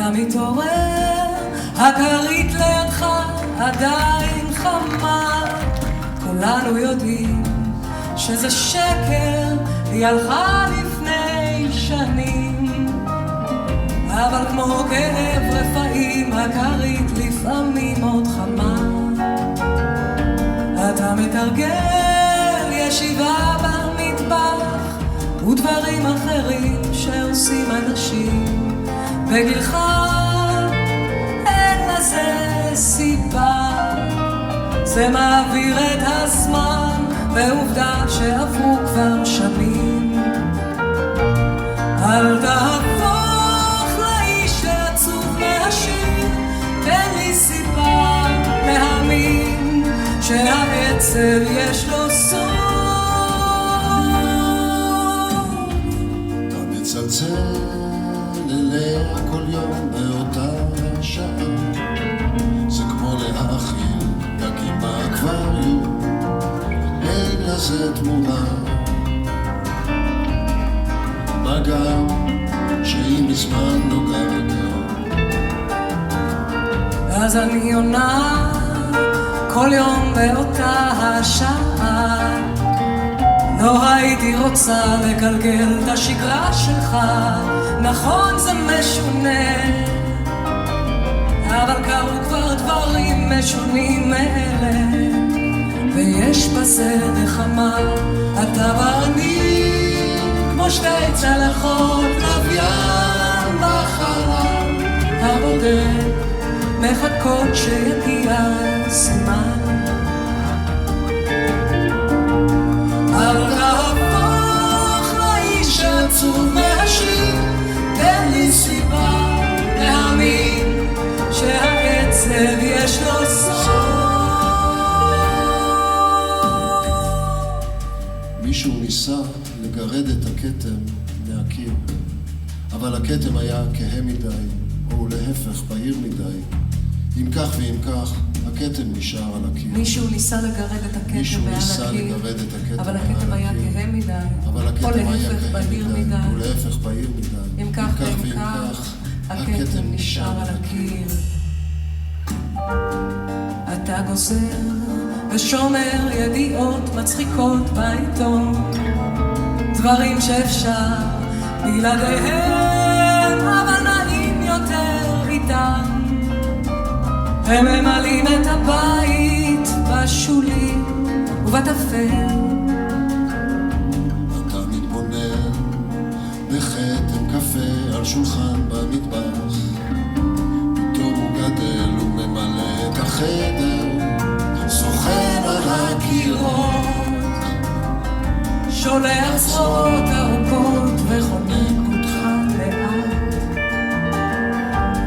אתה מתעורר, הכרית לידך עדיין חמה. כולנו יודעים שזה שקר, היא הלכה לפני שנים. אבל כמו כאב רפאים, הכרית לפעמים עוד חמה. אתה מתרגל ישיבה במטבח ודברים אחרים שעושים אנשים בגילך, אין לזה סיבה. זה מעביר את הזמן, ועובדה שעברו כבר שנים. אל תהפוך לאיש העצוב מהשיר, תן לי סיבה להאמין שהעצב יש לו סוף. אתה מצלצל אליה כל יום באותה שעה, זה כמו להאכיל דגים באקווריום, אין לזה תמורה. מה גם שהיא מזמן נוגעת. אז אני עונה כל יום באותה השעה, לא הייתי רוצה לגלגל את השגרה שלך. נכון זה משונה, אבל קרו כבר דברים משונים מאלה, ויש בזה נחמה. אתה ואני כמו שתי צלחות לוויין בחלל הבודד, מחכות שיגיע סימן. אל תהפוך לאיש עצוב מהשיר, תן לי סיבה להאמין שהעצב יש לו סוף. מישהו ניסה לגרד את הכתם מהקיר, אבל הכתם היה כהה מדי, או להפך בהיר מדי. אם כך ואם כך, הכתם נשאר על הקיר. מישהו ניסה לגרד את הכתם מעל הקיר, אבל הכתם היה כהה מדי, או להפך בהיר מדי. ולהפך בהיר מדי. אם כך ואם כך, הכתם נשאר על הקיר. אתה גוזר ושומר ידיעות מצחיקות בעיתון, דברים שאפשר בלעדיהם, אבל נעים יותר איתם. הם ממלאים את הבית בשולים ובתפל. אתה מתבונן בחתם קפה על שולחן במטבח, פתאום הוא גדל וממלא את החדר, סוחר על הקירות, שולח זרועות ארוכות וחונק אותך לאט.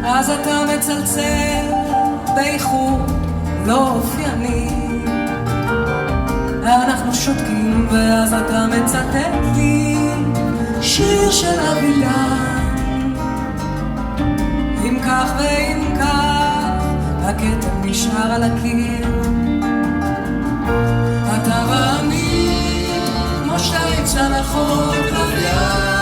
אז אתה מצלצל באיחור לא אופייני, אנחנו שותקים ואז אתה מצטט לי שיר של אבידן. אם כך ואם כך, הכתם נשאר על הקיר. אתה ואני כמו שתי צלחות לוויין